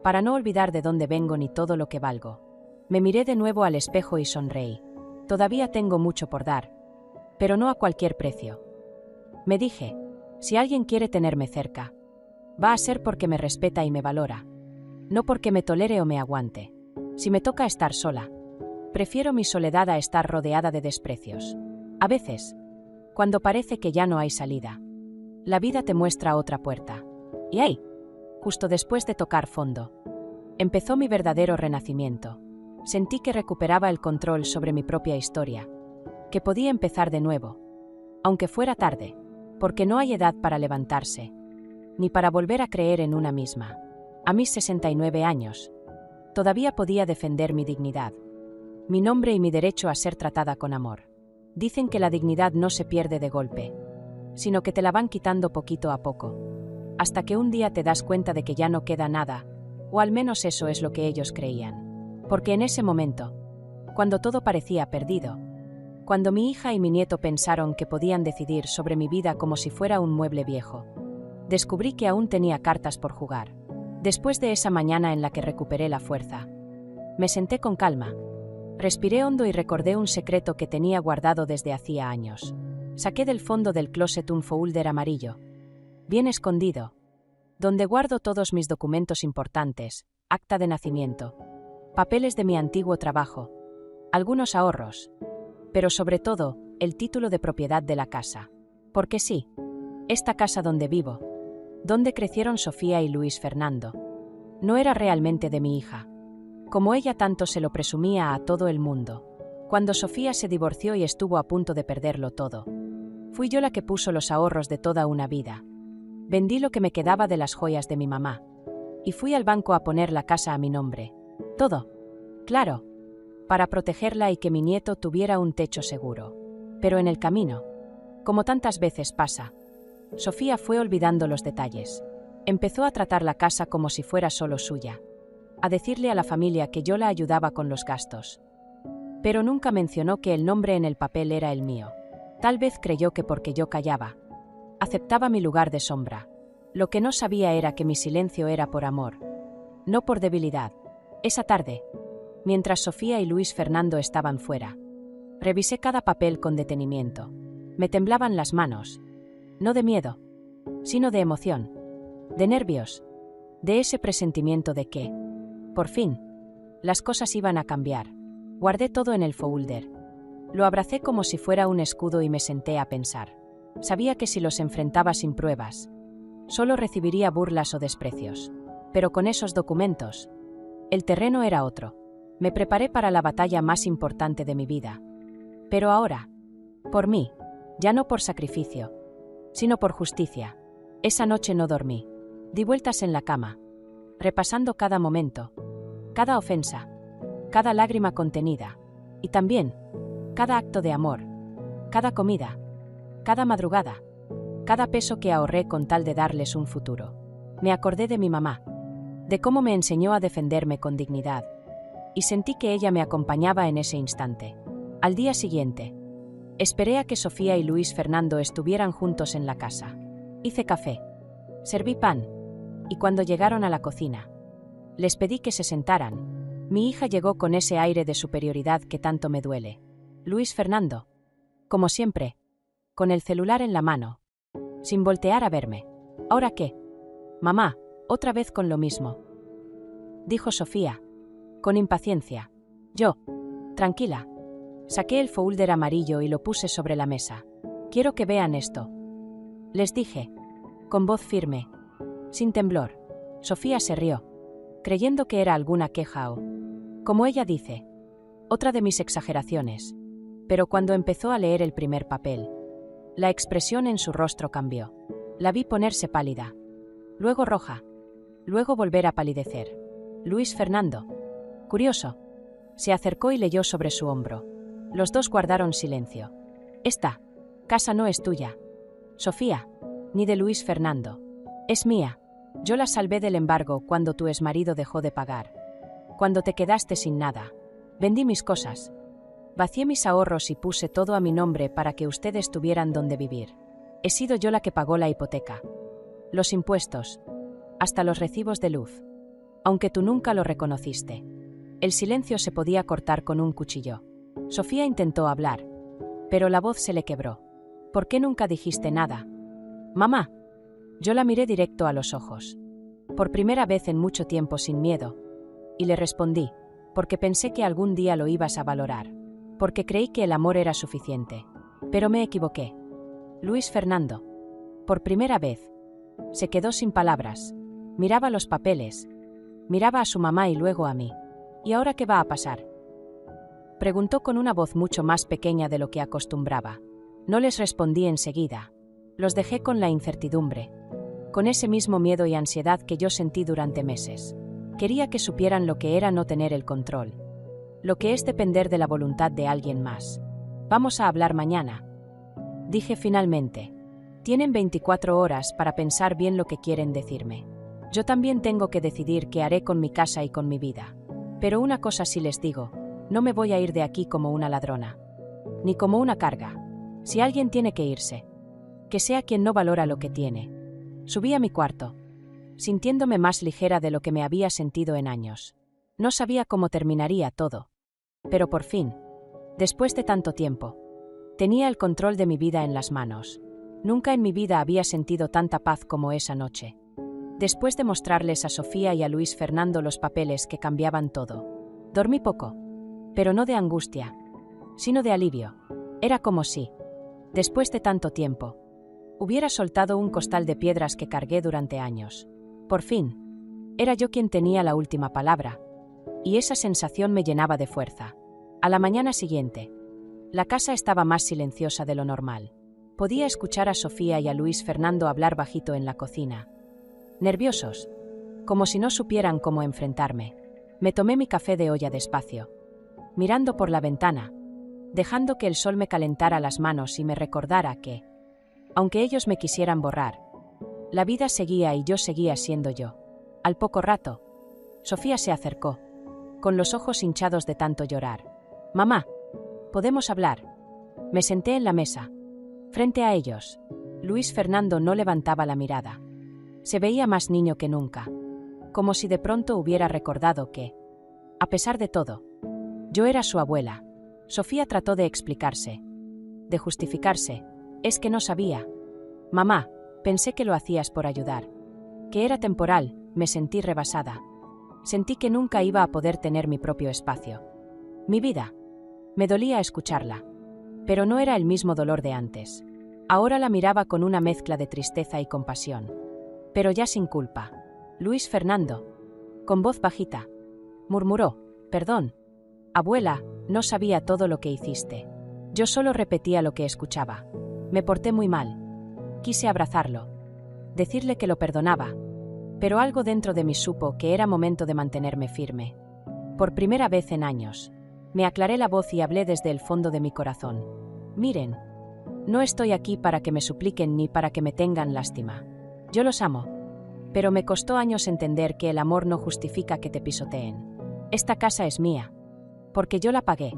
Para no olvidar de dónde vengo ni todo lo que valgo. Me miré de nuevo al espejo y sonreí. Todavía tengo mucho por dar, pero no a cualquier precio. Me dije, si alguien quiere tenerme cerca, va a ser porque me respeta y me valora. No porque me tolere o me aguante. Si me toca estar sola, prefiero mi soledad a estar rodeada de desprecios. A veces, cuando parece que ya no hay salida, la vida te muestra otra puerta. Y ahí, justo después de tocar fondo, empezó mi verdadero renacimiento. Sentí que recuperaba el control sobre mi propia historia, que podía empezar de nuevo, aunque fuera tarde, porque no hay edad para levantarse, ni para volver a creer en una misma. A mis 69 años, todavía podía defender mi dignidad, mi nombre y mi derecho a ser tratada con amor. Dicen que la dignidad no se pierde de golpe, sino que te la van quitando poquito a poco, hasta que un día te das cuenta de que ya no queda nada, o al menos eso es lo que ellos creían. Porque en ese momento, cuando todo parecía perdido, cuando mi hija y mi nieto pensaron que podían decidir sobre mi vida como si fuera un mueble viejo, descubrí que aún tenía cartas por jugar. Después de esa mañana en la que recuperé la fuerza, me senté con calma, respiré hondo y recordé un secreto que tenía guardado desde hacía años. Saqué del fondo del closet un folder amarillo, bien escondido, donde guardo todos mis documentos importantes, acta de nacimiento, papeles de mi antiguo trabajo, algunos ahorros, pero sobre todo, el título de propiedad de la casa. Porque sí, esta casa donde vivo, donde crecieron Sofía y Luis Fernando, no era realmente de mi hija, como ella tanto se lo presumía a todo el mundo. Cuando Sofía se divorció y estuvo a punto de perderlo todo, fui yo la que puso los ahorros de toda una vida. Vendí lo que me quedaba de las joyas de mi mamá, y fui al banco a poner la casa a mi nombre. Todo, claro, para protegerla y que mi nieto tuviera un techo seguro. Pero en el camino, como tantas veces pasa, Sofía fue olvidando los detalles. Empezó a tratar la casa como si fuera solo suya, a decirle a la familia que yo la ayudaba con los gastos. Pero nunca mencionó que el nombre en el papel era el mío. Tal vez creyó que porque yo callaba, aceptaba mi lugar de sombra. Lo que no sabía era que mi silencio era por amor, no por debilidad. Esa tarde, mientras Sofía y Luis Fernando estaban fuera, revisé cada papel con detenimiento. Me temblaban las manos, no de miedo, sino de emoción, de nervios, de ese presentimiento de que, por fin, las cosas iban a cambiar. Guardé todo en el folder. Lo abracé como si fuera un escudo y me senté a pensar. Sabía que si los enfrentaba sin pruebas, solo recibiría burlas o desprecios. Pero con esos documentos, el terreno era otro. Me preparé para la batalla más importante de mi vida. Pero ahora, por mí, ya no por sacrificio, sino por justicia. Esa noche no dormí. Di vueltas en la cama, repasando cada momento, cada ofensa, cada lágrima contenida, y también cada acto de amor, cada comida, cada madrugada, cada peso que ahorré con tal de darles un futuro. Me acordé de mi mamá, de cómo me enseñó a defenderme con dignidad, y sentí que ella me acompañaba en ese instante. Al día siguiente, esperé a que Sofía y Luis Fernando estuvieran juntos en la casa. Hice café, serví pan, y cuando llegaron a la cocina, les pedí que se sentaran. Mi hija llegó con ese aire de superioridad que tanto me duele. Luis Fernando, como siempre, con el celular en la mano, sin voltear a verme. ¿Ahora qué? Mamá, otra vez con lo mismo, dijo Sofía, con impaciencia. Yo, tranquila, saqué el folder amarillo y lo puse sobre la mesa. Quiero que vean esto, les dije, con voz firme, sin temblor. Sofía se rió, creyendo que era alguna queja o, como ella dice, otra de mis exageraciones. Pero cuando empezó a leer el primer papel, la expresión en su rostro cambió. La vi ponerse pálida, luego roja, luego volver a palidecer. Luis Fernando, curioso, se acercó y leyó sobre su hombro. Los dos guardaron silencio. Esta casa no es tuya, Sofía, ni de Luis Fernando. Es mía. Yo la salvé del embargo cuando tu exmarido dejó de pagar. Cuando te quedaste sin nada. Vendí mis cosas. Vacié mis ahorros y puse todo a mi nombre para que ustedes tuvieran donde vivir. He sido yo la que pagó la hipoteca, los impuestos, hasta los recibos de luz. Aunque tú nunca lo reconociste. El silencio se podía cortar con un cuchillo. Sofía intentó hablar, pero la voz se le quebró. ¿Por qué nunca dijiste nada? Mamá. Yo la miré directo a los ojos. por primera vez en mucho tiempo sin miedo. Y le respondí, porque pensé que algún día lo ibas a valorar. Porque creí que el amor era suficiente. Pero me equivoqué. Luis Fernando. Por primera vez. Se quedó sin palabras. Miraba los papeles. Miraba a su mamá y luego a mí. ¿Y ahora qué va a pasar?, preguntó con una voz mucho más pequeña de lo que acostumbraba. No les respondí enseguida. Los dejé con la incertidumbre. Con ese mismo miedo y ansiedad que yo sentí durante meses. Quería que supieran lo que era no tener el control. Lo que es depender de la voluntad de alguien más. Vamos a hablar mañana, dije finalmente. Tienen 24 horas para pensar bien lo que quieren decirme. Yo también tengo que decidir qué haré con mi casa y con mi vida. Pero una cosa sí les digo, no me voy a ir de aquí como una ladrona. Ni como una carga. Si alguien tiene que irse, que sea quien no valora lo que tiene. Subí a mi cuarto, sintiéndome más ligera de lo que me había sentido en años. No sabía cómo terminaría todo. Pero por fin, después de tanto tiempo, tenía el control de mi vida en las manos. Nunca en mi vida había sentido tanta paz como esa noche. Después de mostrarles a Sofía y a Luis Fernando los papeles que cambiaban todo. Dormí poco, pero no de angustia, sino de alivio. Era como si, después de tanto tiempo, hubiera soltado un costal de piedras que cargué durante años. Por fin, era yo quien tenía la última palabra, y esa sensación me llenaba de fuerza. A la mañana siguiente, la casa estaba más silenciosa de lo normal. Podía escuchar a Sofía y a Luis Fernando hablar bajito en la cocina. Nerviosos, como si no supieran cómo enfrentarme. Me tomé mi café de olla despacio, mirando por la ventana, dejando que el sol me calentara las manos y me recordara que, aunque ellos me quisieran borrar, la vida seguía y yo seguía siendo yo. Al poco rato, Sofía se acercó, con los ojos hinchados de tanto llorar. «Mamá, ¿podemos hablar?». Me senté en la mesa, frente a ellos. Luis Fernando no levantaba la mirada. Se veía más niño que nunca, como si de pronto hubiera recordado que, a pesar de todo, yo era su abuela. Sofía trató de explicarse, de justificarse. «Es que no sabía. Mamá, pensé que lo hacías por ayudar. Que era temporal». Me sentí rebasada. Sentí que nunca iba a poder tener mi propio espacio. Mi vida. Me dolía escucharla. Pero no era el mismo dolor de antes. Ahora la miraba con una mezcla de tristeza y compasión. Pero ya sin culpa. Luis Fernando, con voz bajita, murmuró: «Perdón, abuela, no sabía todo lo que hiciste». Yo solo repetía lo que escuchaba. Me porté muy mal. Quise abrazarlo, decirle que lo perdonaba. Pero algo dentro de mí supo que era momento de mantenerme firme. Por primera vez en años, me aclaré la voz y hablé desde el fondo de mi corazón. «Miren, no estoy aquí para que me supliquen ni para que me tengan lástima. Yo los amo. Pero me costó años entender que el amor no justifica que te pisoteen. Esta casa es mía. Porque yo la pagué.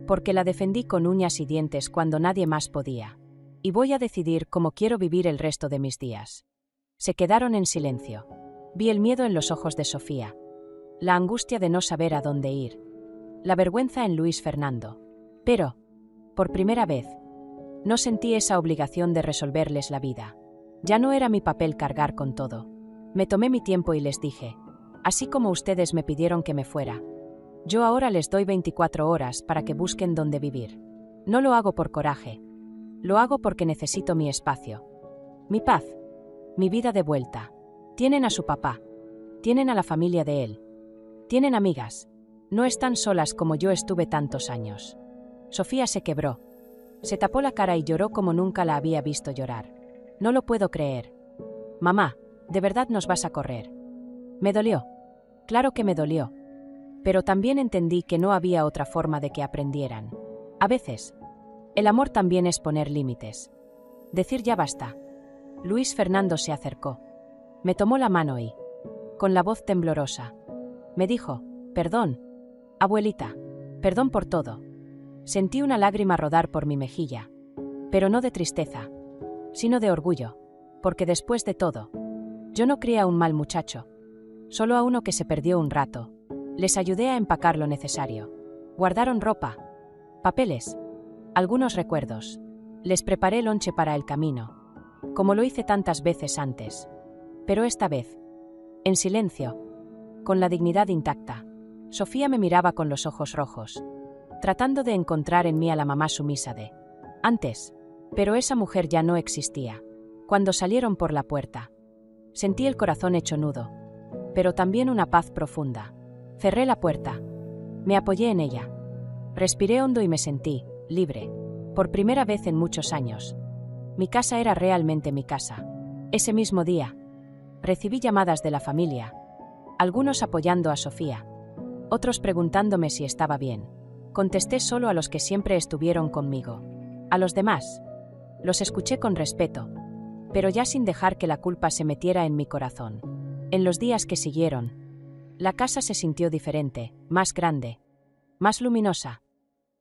Porque la defendí con uñas y dientes cuando nadie más podía. Y voy a decidir cómo quiero vivir el resto de mis días». Se quedaron en silencio. Vi el miedo en los ojos de Sofía, la angustia de no saber a dónde ir, la vergüenza en Luis Fernando. Pero, por primera vez, no sentí esa obligación de resolverles la vida. Ya no era mi papel cargar con todo. Me tomé mi tiempo y les dije: «Así como ustedes me pidieron que me fuera, yo ahora les doy 24 horas para que busquen dónde vivir. No lo hago por coraje. Lo hago porque necesito mi espacio. Mi paz. Mi vida de vuelta. Tienen a su papá. Tienen a la familia de él. Tienen amigas. No están solas como yo estuve tantos años». Sofía se quebró. Se tapó la cara y lloró como nunca la había visto llorar. «No lo puedo creer. Mamá, ¿de verdad nos vas a correr?». Me dolió. Claro que me dolió. Pero también entendí que no había otra forma de que aprendieran. A veces, el amor también es poner límites. Decir ya basta. Luis Fernando se acercó. Me tomó la mano y, con la voz temblorosa, me dijo: «Perdón, abuelita, perdón por todo». Sentí una lágrima rodar por mi mejilla, pero no de tristeza, sino de orgullo, porque después de todo, yo no crié a un mal muchacho, solo a uno que se perdió un rato. Les ayudé a empacar lo necesario. Guardaron ropa, papeles, algunos recuerdos. Les preparé lonche para el camino, como lo hice tantas veces antes. Pero esta vez, En silencio, con la dignidad intacta. Sofía me miraba con los ojos rojos, tratando de encontrar en mí a la mamá sumisa de antes. Pero esa mujer ya no existía. Cuando salieron por la puerta, sentí el corazón hecho nudo, pero también una paz profunda. Cerré la puerta. Me apoyé en ella. Respiré hondo y me sentí libre. Por primera vez en muchos años. Mi casa era realmente mi casa. Ese mismo día, recibí llamadas de la familia, algunos apoyando a Sofía, otros preguntándome si estaba bien. Contesté solo a los que siempre estuvieron conmigo. A los demás, los escuché con respeto, pero ya sin dejar que la culpa se metiera en mi corazón. En los días que siguieron, la casa se sintió diferente, más grande, más luminosa,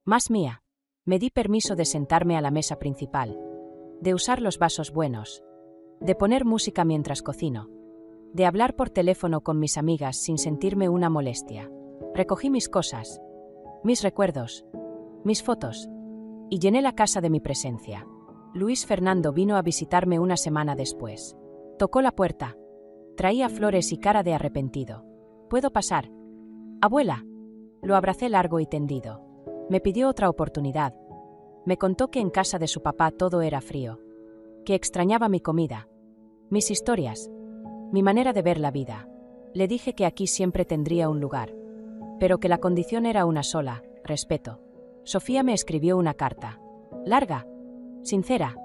más mía. Me di permiso de sentarme a la mesa principal, de usar los vasos buenos, de poner música mientras cocino, de hablar por teléfono con mis amigas sin sentirme una molestia. Recogí mis cosas, mis recuerdos, mis fotos, y llené la casa de mi presencia. Luis Fernando vino a visitarme una semana después. Tocó la puerta. Traía flores y cara de arrepentido. ¿Puedo pasar? Abuela. Lo abracé largo y tendido. Me pidió otra oportunidad. Me contó que en casa de su papá todo era frío, que extrañaba mi comida, mis historias, mi manera de ver la vida. Le dije que aquí siempre tendría un lugar, pero que la condición era una sola: respeto. Sofía me escribió una carta, larga, sincera,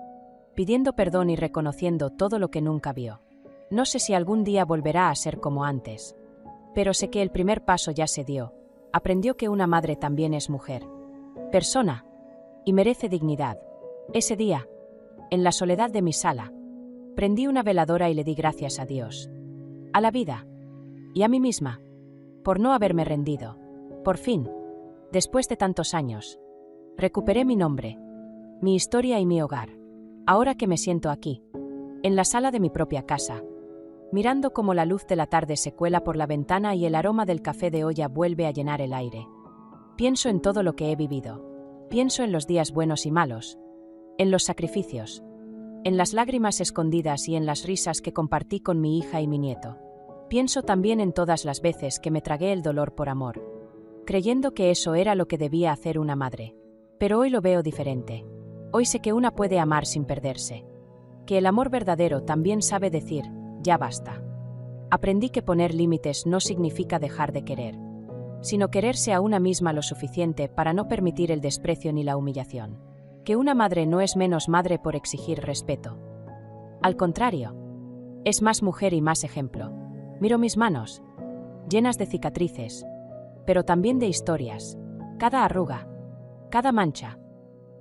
pidiendo perdón y reconociendo todo lo que nunca vio. No sé si algún día volverá a ser como antes, pero sé que el primer paso ya se dio. Aprendió que una madre también es mujer, persona, y merece dignidad. Ese día, en la soledad de mi sala, prendí una veladora y le di gracias a Dios, a la vida y a mí misma, por no haberme rendido. Por fin, después de tantos años, recuperé mi nombre, mi historia y mi hogar. Ahora que me siento aquí, en la sala de mi propia casa, mirando cómo la luz de la tarde se cuela por la ventana y el aroma del café de olla vuelve a llenar el aire, pienso en todo lo que he vivido. Pienso en los días buenos y malos, en los sacrificios, en las lágrimas escondidas y en las risas que compartí con mi hija y mi nieto. Pienso también en todas las veces que me tragué el dolor por amor, creyendo que eso era lo que debía hacer una madre. Pero hoy lo veo diferente. Hoy sé que una puede amar sin perderse, que el amor verdadero también sabe decir, ya basta. Aprendí que poner límites no significa dejar de querer, sino quererse a una misma lo suficiente para no permitir el desprecio ni la humillación. Que una madre no es menos madre por exigir respeto. Al contrario, es más mujer y más ejemplo. Miro mis manos, llenas de cicatrices, pero también de historias. Cada arruga, cada mancha,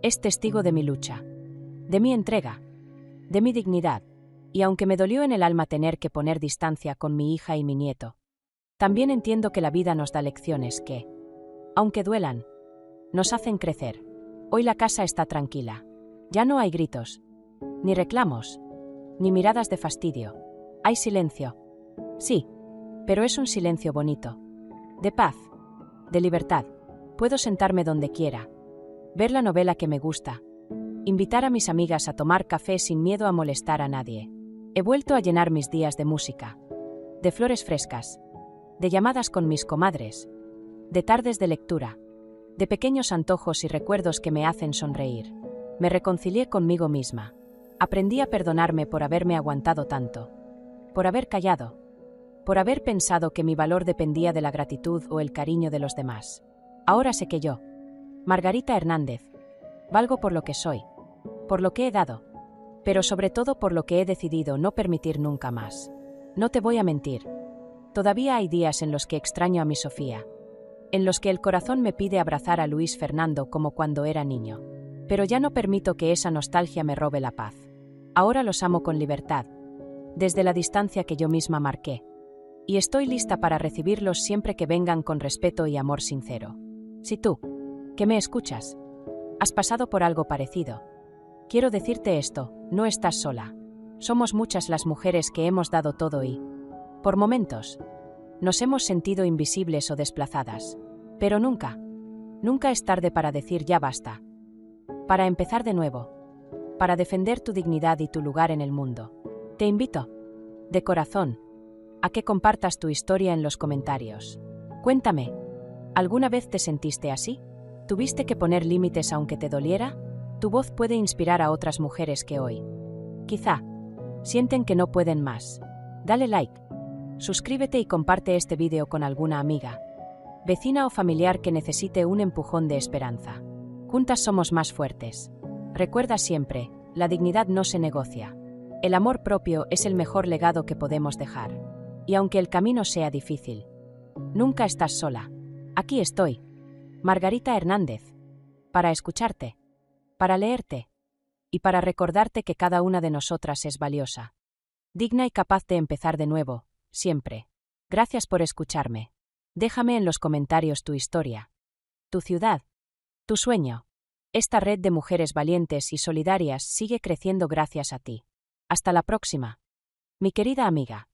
es testigo de mi lucha, de mi entrega, de mi dignidad. Y aunque me dolió en el alma tener que poner distancia con mi hija y mi nieto, también entiendo que la vida nos da lecciones que, aunque duelan, nos hacen crecer. Hoy la casa está tranquila. Ya no hay gritos, ni reclamos, ni miradas de fastidio. Hay silencio. Sí, pero es un silencio bonito. De paz, de libertad. Puedo sentarme donde quiera, ver la novela que me gusta, invitar a mis amigas a tomar café sin miedo a molestar a nadie. He vuelto a llenar mis días de música, de flores frescas, de llamadas con mis comadres, de tardes de lectura, de pequeños antojos y recuerdos que me hacen sonreír. Me reconcilié conmigo misma. Aprendí a perdonarme por haberme aguantado tanto, por haber callado, por haber pensado que mi valor dependía de la gratitud o el cariño de los demás. Ahora sé que yo, Margarita Hernández, valgo por lo que soy, por lo que he dado, pero sobre todo por lo que he decidido no permitir nunca más. No te voy a mentir. Todavía hay días en los que extraño a mi Sofía, en los que el corazón me pide abrazar a Luis Fernando como cuando era niño. Pero ya no permito que esa nostalgia me robe la paz. Ahora los amo con libertad, desde la distancia que yo misma marqué. Y estoy lista para recibirlos siempre que vengan con respeto y amor sincero. Si tú, que me escuchas, has pasado por algo parecido, quiero decirte esto: no estás sola. Somos muchas las mujeres que hemos dado todo y, por momentos, nos hemos sentido invisibles o desplazadas. Pero nunca, nunca es tarde para decir ya basta. Para empezar de nuevo. Para defender tu dignidad y tu lugar en el mundo. Te invito, de corazón, a que compartas tu historia en los comentarios. Cuéntame, ¿alguna vez te sentiste así? ¿Tuviste que poner límites aunque te doliera? Tu voz puede inspirar a otras mujeres que hoy, quizá, sienten que no pueden más. Dale like, suscríbete y comparte este vídeo con alguna amiga, vecina o familiar que necesite un empujón de esperanza. Juntas somos más fuertes. Recuerda siempre, la dignidad no se negocia. El amor propio es el mejor legado que podemos dejar. Y aunque el camino sea difícil, nunca estás sola. Aquí estoy, Margarita Hernández, para escucharte, para leerte y para recordarte que cada una de nosotras es valiosa, digna y capaz de empezar de nuevo, siempre. Gracias por escucharme. Déjame en los comentarios tu historia, tu ciudad, tu sueño. Esta red de mujeres valientes y solidarias sigue creciendo gracias a ti. Hasta la próxima, mi querida amiga.